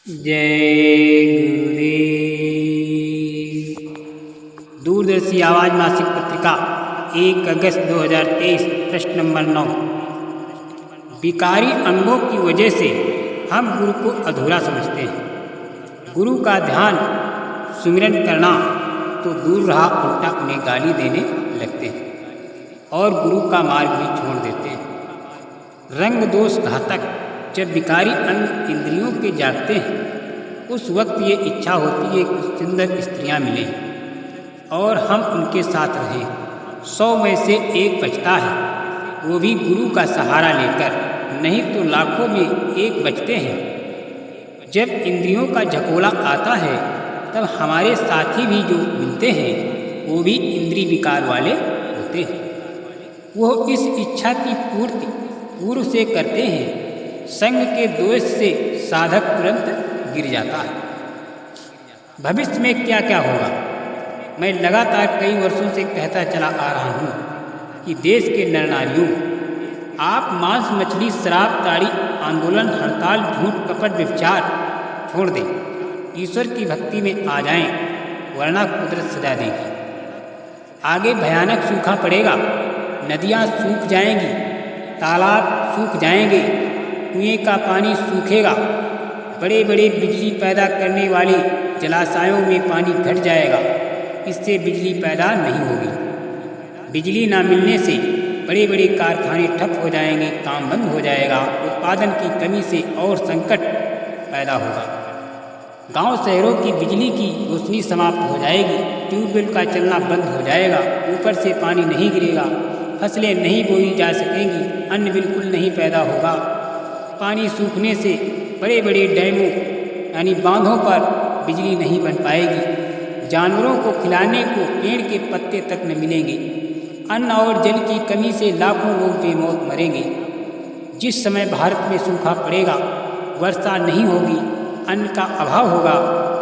जय गुरुदेव। दूरदर्शी आवाज मासिक पत्रिका 1 अगस्त 2023 प्रश्न नंबर 9। विकारी अंगों की वजह से हम गुरु को अधूरा समझते हैं। गुरु का ध्यान सुमिरन करना तो दूर रहा, उल्टा उन्हें गाली देने लगते हैं और गुरु का मार्ग भी छोड़ देते हैं। रंग दोष घातक। जब विकारी अंग इंद्रियों के जागते हैं उस वक्त ये इच्छा होती है कि सुंदर स्त्रियां मिलें और हम उनके साथ रहें। 100 में से एक बचता है, वो भी गुरु का सहारा लेकर, नहीं तो लाखों में एक बचते हैं। जब इंद्रियों का झकोला आता है तब हमारे साथी भी जो मिलते हैं वो भी इंद्रिय विकार वाले होते हैं। वो इस इच्छा की पूर्ति पूर्व से करते हैं। संग के दोष से साधक तुरंत गिर जाता है। भविष्य में क्या क्या होगा, मैं लगातार कई वर्षों से कहता चला आ रहा हूँ कि देश के नर नारियों, आप मांस मछली शराब ताड़ी आंदोलन हड़ताल झूठ कपट व्यभिचार छोड़ दें, ईश्वर की भक्ति में आ जाएं, वरना कुदरत सजा देगी। आगे भयानक सूखा पड़ेगा, नदियाँ सूख जाएंगी, तालाब सूख जाएंगे, कुएं का पानी सूखेगा, बड़े बड़े बिजली पैदा करने वाले जलाशयों में पानी घट जाएगा, इससे बिजली पैदा नहीं होगी। बिजली ना मिलने से बड़े बड़े कारखाने ठप हो जाएंगे, काम बंद हो जाएगा, उत्पादन की कमी से और संकट पैदा होगा। गांव शहरों की बिजली की रोशनी समाप्त हो जाएगी, ट्यूबवेल का चलना बंद हो जाएगा, ऊपर से पानी नहीं गिरेगा, फसलें नहीं बोई जा सकेंगी, अन्न बिल्कुल नहीं पैदा होगा। पानी सूखने से बड़े बड़े डैमों यानी बांधों पर बिजली नहीं बन पाएगी, जानवरों को खिलाने को पेड़ के पत्ते तक न मिलेंगे, अन्न और जल की कमी से लाखों लोग बेमौत मरेंगे। जिस समय भारत में सूखा पड़ेगा, वर्षा नहीं होगी, अन्न का अभाव होगा,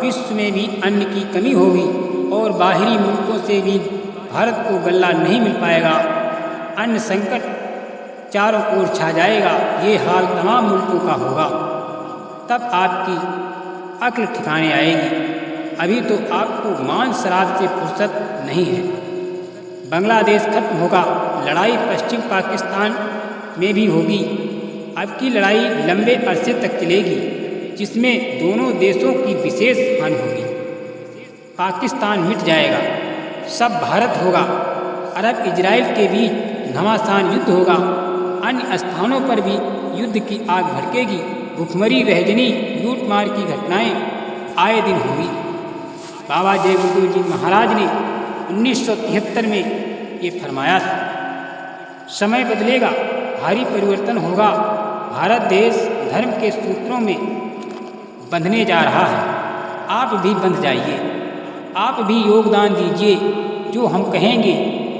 विश्व में भी अन्न की कमी होगी और बाहरी मुल्कों से भी भारत को गल्ला नहीं मिल पाएगा, अन्न संकट चारों ओर छा जाएगा। ये हाल तमाम मुल्कों का होगा। तब आपकी अक्ल ठिकाने आएगी। अभी तो आपको मांस शराब से फुर्सत नहीं है। बांग्लादेश खत्म होगा, लड़ाई पश्चिम पाकिस्तान में भी होगी। अब की लड़ाई लंबे अरसे तक चलेगी, जिसमें दोनों देशों की विशेष हानि होगी। पाकिस्तान मिट जाएगा, सब भारत होगा। अरब इजराइल के बीच घमासान युद्ध होगा, अन्य स्थानों पर भी युद्ध की आग भड़केगी। भुखमरी रहजनी लूटमार की घटनाएं आए दिन होगी। बाबा जय गुरुदेव जी महाराज ने 1973 में ये फरमाया था। समय बदलेगा, भारी परिवर्तन होगा। भारत देश धर्म के सूत्रों में बंधने जा रहा है। आप भी बंध जाइए, आप भी योगदान दीजिए। जो हम कहेंगे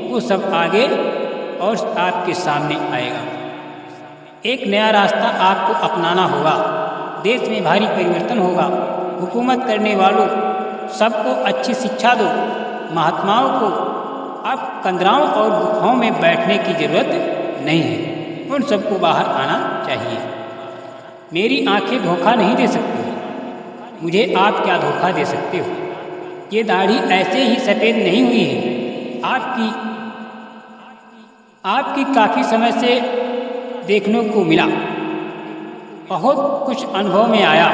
वो सब आगे और आपके सामने आएगा। एक नया रास्ता आपको अपनाना होगा। देश में भारी परिवर्तन होगा। हुकूमत करने वालों सबको अच्छी शिक्षा दो। महात्माओं को अब कंदराओं और गुफाओं में बैठने की जरूरत नहीं है, उन सबको बाहर आना चाहिए। मेरी आंखें धोखा नहीं दे सकती, मुझे आप क्या धोखा दे सकते हो। ये दाढ़ी ऐसे ही सफ़ेद नहीं हुई है, आपकी काफ़ी समय से देखने को मिला, बहुत कुछ अनुभव में आया।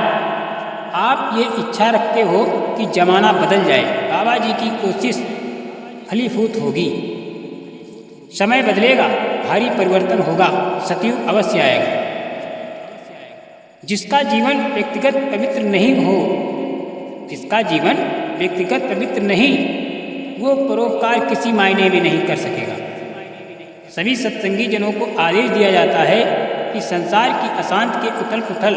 आप ये इच्छा रखते हो कि ज़माना बदल जाए। बाबा जी की कोशिश फलीभूत होगी। समय बदलेगा, भारी परिवर्तन होगा, सतयुग अवश्य आएगा। जिसका जीवन व्यक्तिगत पवित्र नहीं, वो परोपकार किसी मायने में नहीं कर सकेगा। सभी सत्संगी जनों को आदेश दिया जाता है कि संसार की अशांत के उथल पुथल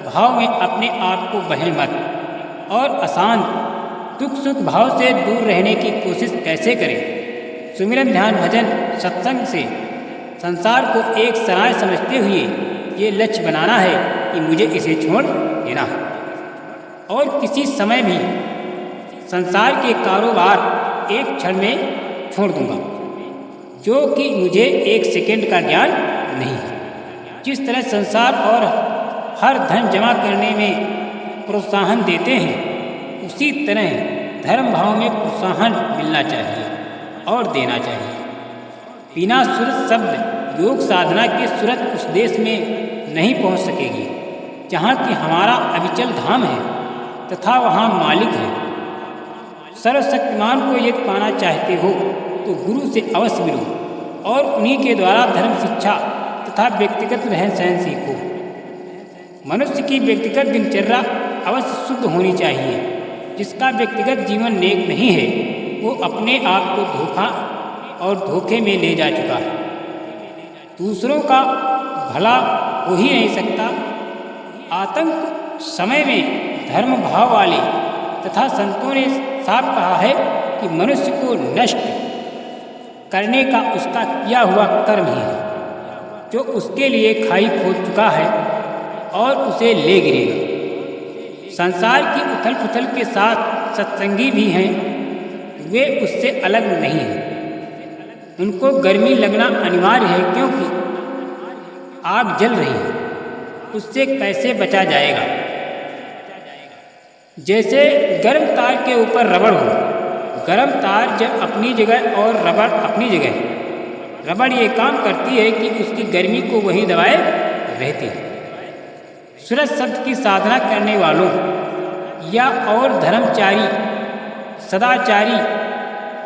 भाव में अपने आप को बहें मत, और अशांत दुख सुख भाव से दूर रहने की कोशिश कैसे करें। सुमिरन ध्यान भजन सत्संग से संसार को एक सराय समझते हुए ये लक्ष्य बनाना है कि मुझे इसे छोड़ देना है, और किसी समय भी संसार के कारोबार एक क्षण में छोड़ दूंगा, जो कि मुझे 1 सेकंड का ज्ञान नहीं है। जिस तरह संसार और हर धन जमा करने में प्रोत्साहन देते हैं, उसी तरह धर्म भाव में प्रोत्साहन मिलना चाहिए और देना चाहिए। बिना सुरत शब्द योग साधना के सुरत उस देश में नहीं पहुंच सकेगी जहाँ कि हमारा अविचल धाम है तथा वहाँ मालिक है। सर्वशक्तिमान को यदि पाना चाहते हो तो गुरु से अवश्य मिलो और उन्हीं के द्वारा धर्म शिक्षा तथा व्यक्तिगत रहन सहन सीखो। मनुष्य की व्यक्तिगत दिनचर्या अवश्य शुद्ध होनी चाहिए। जिसका व्यक्तिगत जीवन नेक नहीं है वो अपने आप को धोखा और धोखे में ले जा चुका है। दूसरों का भला हो ही नहीं सकता। आतंक समय में धर्म भाव वाले तथा संतों ने साफ कहा है कि मनुष्य को नष्ट करने का उसका किया हुआ कर्म ही है जो उसके लिए खाई खोद चुका है और उसे ले गिरेगा। संसार की उथल पुथल के साथ सत्संगी भी हैं, वे उससे अलग नहीं हैं। उनको गर्मी लगना अनिवार्य है क्योंकि आग जल रही है, उससे कैसे बचा जाएगा। जैसे गर्म तार के ऊपर रबड़ हो, गर्म तार जब अपनी जगह और रबड़ अपनी जगह, रबड़ ये काम करती है कि उसकी गर्मी को वही दबाए रहती है। सूरज शब्द की साधना करने वालों या और धर्मचारी सदाचारी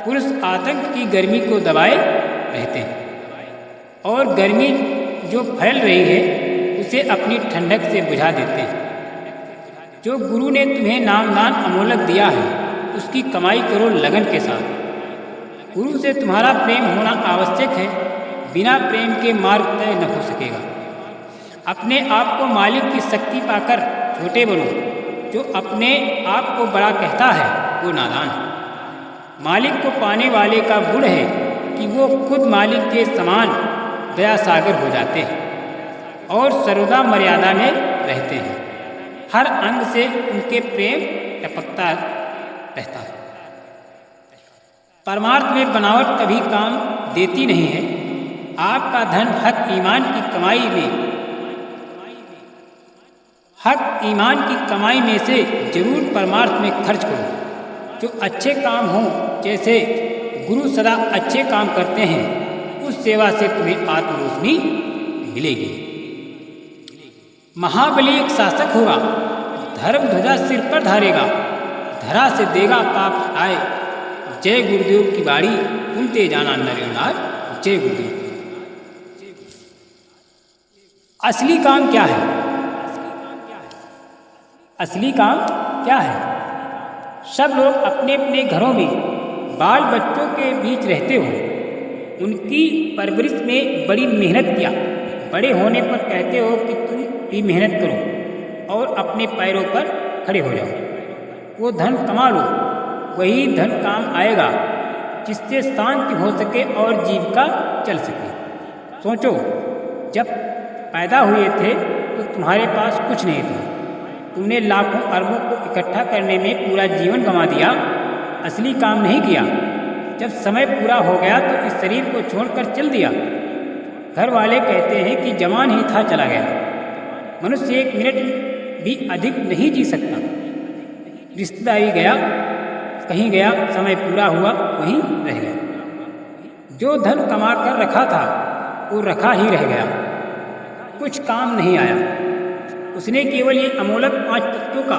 पुरुष आतंक की गर्मी को दबाए रहते हैं और गर्मी जो फैल रही है उसे अपनी ठंडक से बुझा देते हैं। जो गुरु ने तुम्हें नाम दान अमोलक दिया है उसकी कमाई करो लगन के साथ। गुरु से तुम्हारा प्रेम होना आवश्यक है, बिना प्रेम के मार्ग तय न हो सकेगा। अपने आप को मालिक की शक्ति पाकर छोटे बनो। जो अपने आप को बड़ा कहता है वो नादान है। मालिक को पाने वाले का गुण है कि वो खुद मालिक के समान दया सागर हो जाते हैं और सर्वदा मर्यादा में रहते हैं। हर अंग से उनके प्रेम टपकता रहता है। परमार्थ में बनावट कभी काम देती नहीं है। आपका धन हक ईमान की कमाई में से जरूर परमार्थ में खर्च करो। जो अच्छे काम हों, जैसे गुरु सदा अच्छे काम करते हैं, उस सेवा से तुम्हें आत्मरोशनी मिलेगी। महाबली एक शासक होगा, धर्म ध्वजा सिर पर धारेगा, धरा से देगा पाप हटाए। जय गुरुदेव की बाड़ी सुनते जाना नरेंद्र। जय गुरुदेव। असली काम क्या है? असली काम क्या है? सब लोग अपने अपने घरों में बाल बच्चों के बीच रहते हो, उनकी परवरिश में बड़ी मेहनत किया। बड़े होने पर कहते हो कि तुम भी मेहनत करो और अपने पैरों पर खड़े हो जाओ। वो धन कमा लो, वही धन काम आएगा जिससे शांति हो सके और जीविका चल सके। सोचो, जब पैदा हुए थे तो तुम्हारे पास कुछ नहीं था। तुमने लाखों अरबों को इकट्ठा करने में पूरा जीवन गंवा दिया, असली काम नहीं किया। जब समय पूरा हो गया तो इस शरीर को छोड़कर चल दिया। घर वाले कहते हैं कि जवान ही था चला गया। मनुष्य 1 मिनट भी अधिक नहीं जी सकता। रिश्तेदारी गया, कहीं गया, समय पूरा हुआ, वहीं रह गया। जो धन कमा कर रखा था वो रखा ही रह गया, कुछ काम नहीं आया। उसने केवल ये अमोलक 5 तत्वों का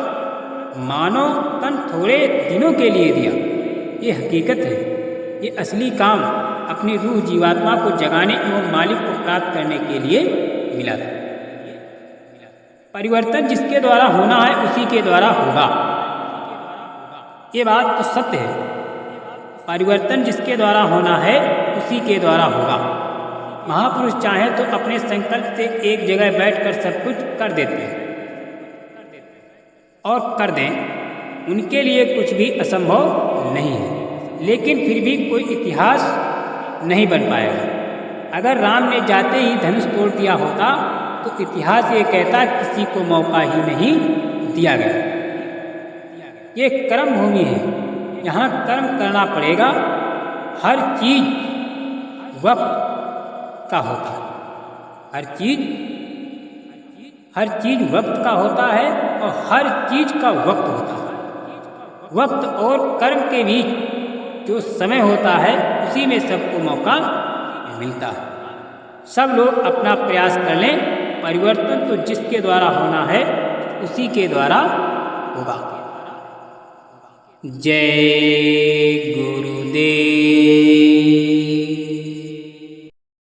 मानव तन थोड़े दिनों के लिए दिया। ये हकीकत है। ये असली काम अपनी रूह जीवात्मा को जगाने एवं मालिक को प्राप्त करने के लिए मिला था। परिवर्तन जिसके द्वारा होना है उसी के द्वारा होगा। ये बात तो सत्य है। परिवर्तन जिसके द्वारा होना है उसी के द्वारा होगा। महापुरुष चाहे तो अपने संकल्प से एक जगह बैठकर सब कुछ कर देते हैं और कर दें। उनके लिए कुछ भी असंभव नहीं है, लेकिन फिर भी कोई इतिहास नहीं बन पाएगा। अगर राम ने जाते ही धनुष तोड़ दिया होता तो इतिहास ये कहता किसी को मौका ही नहीं दिया गया। ये कर्म भूमि है, यहाँ कर्म करना पड़ेगा। हर चीज वक्त का होता है, हर चीज हर चीज़ वक्त का होता है और हर चीज़ का वक्त होता है। वक्त और कर्म के बीच जो समय होता है उसी में सबको मौका मिलता है। सब लोग अपना प्रयास कर लें, परिवर्तन तो जिसके द्वारा होना है उसी के द्वारा होगा। जय गुरुदेव।